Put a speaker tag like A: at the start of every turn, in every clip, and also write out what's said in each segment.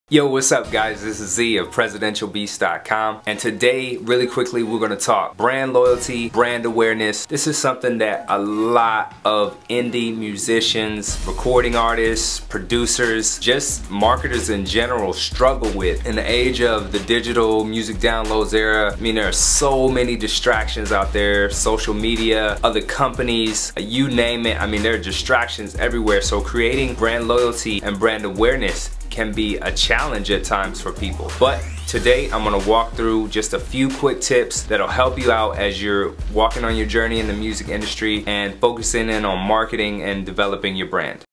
A: Yo, what's up guys? This is Z of PresidentialBeast.com, and today, really quickly, we're going to talk brand loyalty, brand awareness. This is something that a lot of indie musicians, recording artists, producers, just marketers in general struggle with. In the age of the digital music downloads era, I mean, there are so many distractions out there, social media, other companies, you name it. I mean, there are distractions everywhere. So creating brand loyalty and brand awareness can be a challenge at times for people. But today I'm gonna walk through just a few quick tips that'll help you out as you're walking on your journey in the music industry and focusing in on marketing and developing your brand.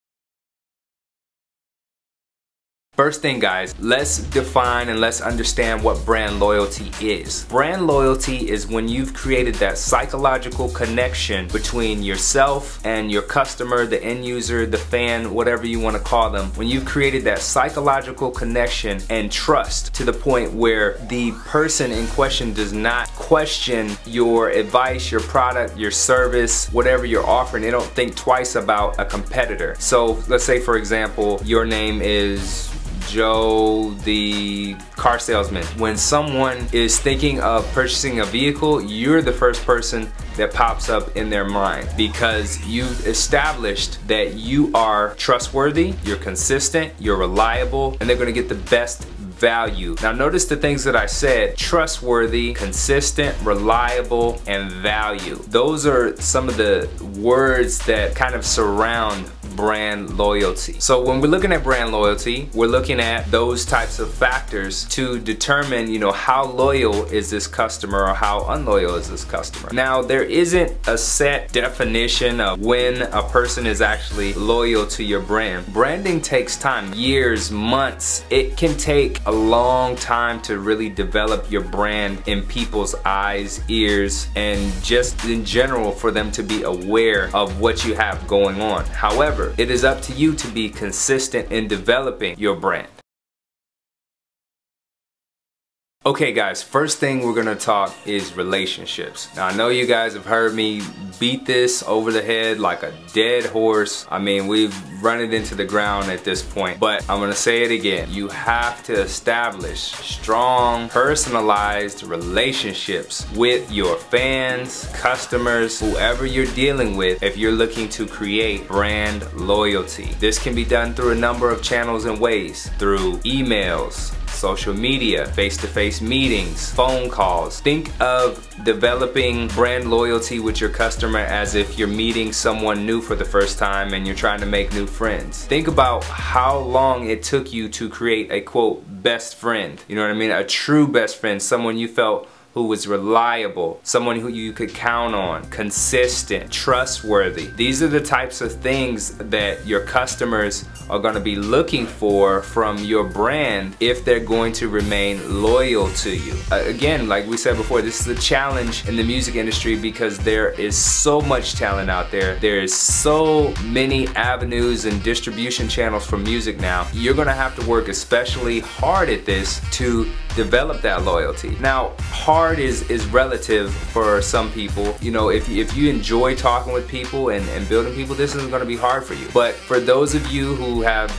A: First thing guys, let's define and let's understand what brand loyalty is. Brand loyalty is when you've created that psychological connection between yourself and your customer, the end user, the fan, whatever you want to call them. When you've created that psychological connection and trust to the point where the person in question does not question your advice, your product, your service, whatever you're offering. They don't think twice about a competitor. So let's say for example, your name is Joe the car salesman. When someone is thinking of purchasing a vehicle, you're the first person that pops up in their mind because you've established that you are trustworthy, you're consistent, you're reliable, and they're gonna get the best value. Now notice the things that I said: trustworthy, consistent, reliable, and value. Those are some of the words that kind of surround brand loyalty. So when we're looking at brand loyalty, we're looking at those types of factors to determine, you know, how loyal is this customer or how unloyal is this customer. Now there isn't a set definition of when a person is actually loyal to your brand. Branding takes time, years, months. It can take a long time to really develop your brand in people's eyes, ears, and just in general for them to be aware of what you have going on. However, it is up to you to be consistent in developing your brand. Okay guys, first thing we're gonna talk is relationships. Now I know you guys have heard me beat this over the head like a dead horse. I mean, we've run it into the ground at this point, but I'm gonna say it again. You have to establish strong, personalized relationships with your fans, customers, whoever you're dealing with if you're looking to create brand loyalty. This can be done through a number of channels and ways, through emails, social media, face-to-face meetings, phone calls. Think of developing brand loyalty with your customer as if you're meeting someone new for the first time and you're trying to make new friends. Think about how long it took you to create a quote best friend. You know what I mean? A true best friend, someone you felt who was reliable, someone who you could count on, consistent, trustworthy. These are the types of things that your customers are gonna be looking for from your brand if they're going to remain loyal to you. Again, like we said before, this is a challenge in the music industry because there is so much talent out there. There is so many avenues and distribution channels for music now. You're gonna have to work especially hard at this to develop that loyalty. Now, hard is relative for some people. You know, if you enjoy talking with people and building people, this isn't gonna be hard for you. But for those of you who have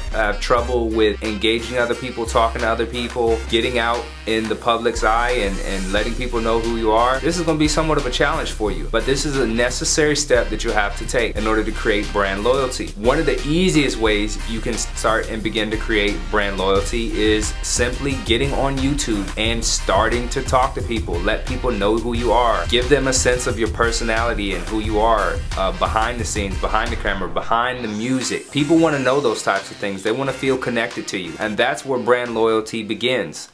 A: trouble with engaging other people, talking to other people, getting out in the public's eye and letting people know who you are, this is gonna be somewhat of a challenge for you. But this is a necessary step that you have to take in order to create brand loyalty. One of the easiest ways you can start and begin to create brand loyalty is simply getting on YouTube and starting to talk to people. Let people know who you are. Give them a sense of your personality and who you are behind the scenes, behind the camera, behind the music. People want to know those types of things. They want to feel connected to you. And that's where brand loyalty begins.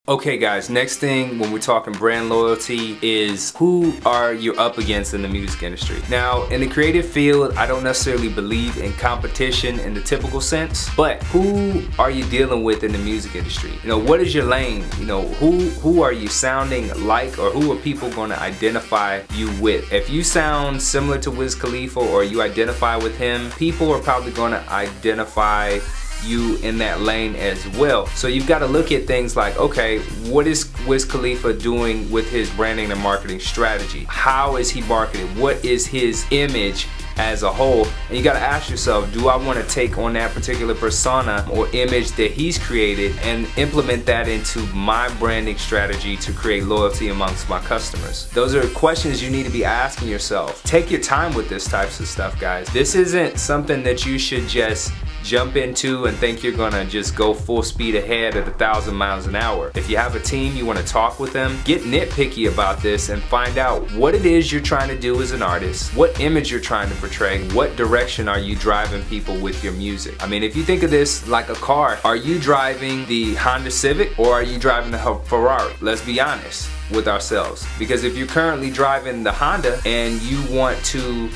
A: Okay guys, next thing when we're talking brand loyalty is who are you up against in the music industry. Now in the creative field, I don't necessarily believe in competition in the typical sense, but who are you dealing with in the music industry? You know, what is your lane? You know, who are you sounding like, or who are people going to identify you with? If you sound similar to Wiz Khalifa or you identify with him, people are probably going to identify you in that lane as well. So you've got to look at things like, okay, what is Wiz Khalifa doing with his branding and marketing strategy? How is he marketing? What is his image as a whole, and you gotta ask yourself, do I want to take on that particular persona or image that he's created and implement that into my branding strategy to create loyalty amongst my customers? Those are questions you need to be asking yourself. Take your time with this types of stuff, guys. This isn't something that you should just jump into and think you're gonna just go full speed ahead at 1,000 miles an hour. If you have a team, you wanna talk with them, get nitpicky about this and find out what it is you're trying to do as an artist, what image you're trying to portray, what direction are you driving people with your music. I mean, if you think of this like a car, are you driving the Honda Civic or are you driving the Ferrari? Let's be honest with ourselves, because if you're currently driving the Honda and you want to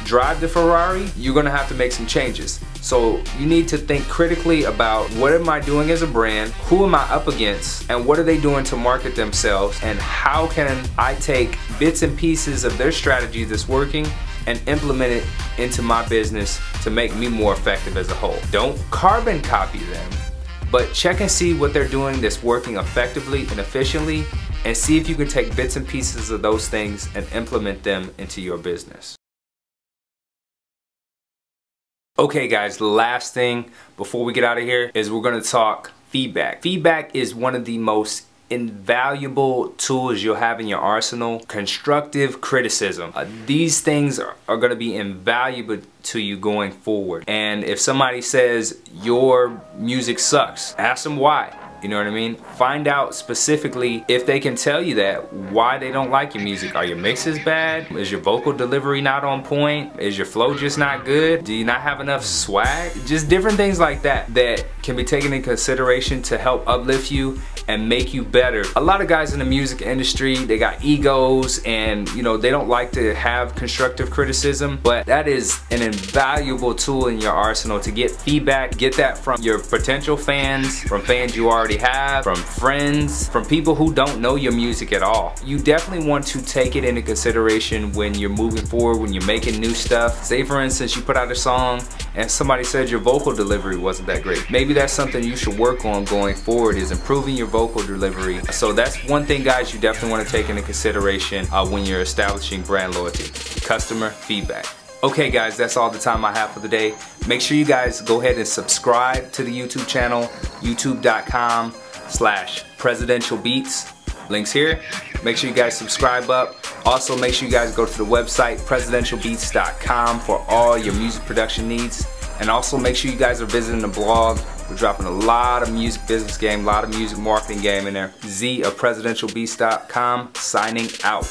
A: drive the Ferrari, you're gonna have to make some changes. So you need to think critically about, what am I doing as a brand, who am I up against, and what are they doing to market themselves, and how can I take bits and pieces of their strategy that's working and implement it into my business to make me more effective as a whole. Don't carbon copy them, but check and see what they're doing that's working effectively and efficiently, and see if you can take bits and pieces of those things and implement them into your business. Okay guys, the last thing before we get out of here is we're gonna talk feedback. Feedback is one of the most invaluable tools you'll have in your arsenal. Constructive criticism. These things are gonna be invaluable to you going forward. And if somebody says your music sucks, ask them why. You know what I mean? Find out specifically, if they can tell you that, why they don't like your music. Are your mixes bad? Is your vocal delivery not on point? Is your flow just not good? Do you not have enough swag? Just different things like that that can be taken in consideration to help uplift you and make you better. A lot of guys in the music industry, they got egos and you know, they don't like to have constructive criticism, but that is an invaluable tool in your arsenal to get feedback. Get that from your potential fans, from fans you already have, from friends, from people who don't know your music at all. You definitely want to take it into consideration when you're moving forward, when you're making new stuff. Say for instance, you put out a song and somebody said your vocal delivery wasn't that great. Maybe that's something you should work on going forward, is improving your vocal delivery. So that's one thing, guys, you definitely want to take into consideration when you're establishing brand loyalty. Customer feedback. Okay guys, that's all the time I have for the day. Make sure you guys go ahead and subscribe to the YouTube channel, youtube.com/presidentialbeats. Links here. Make sure you guys subscribe up. Also make sure you guys go to the website presidentialbeats.com for all your music production needs. And also make sure you guys are visiting the blog. We're dropping a lot of music business game, a lot of music marketing game in there. Z of presidentialbeats.com signing out.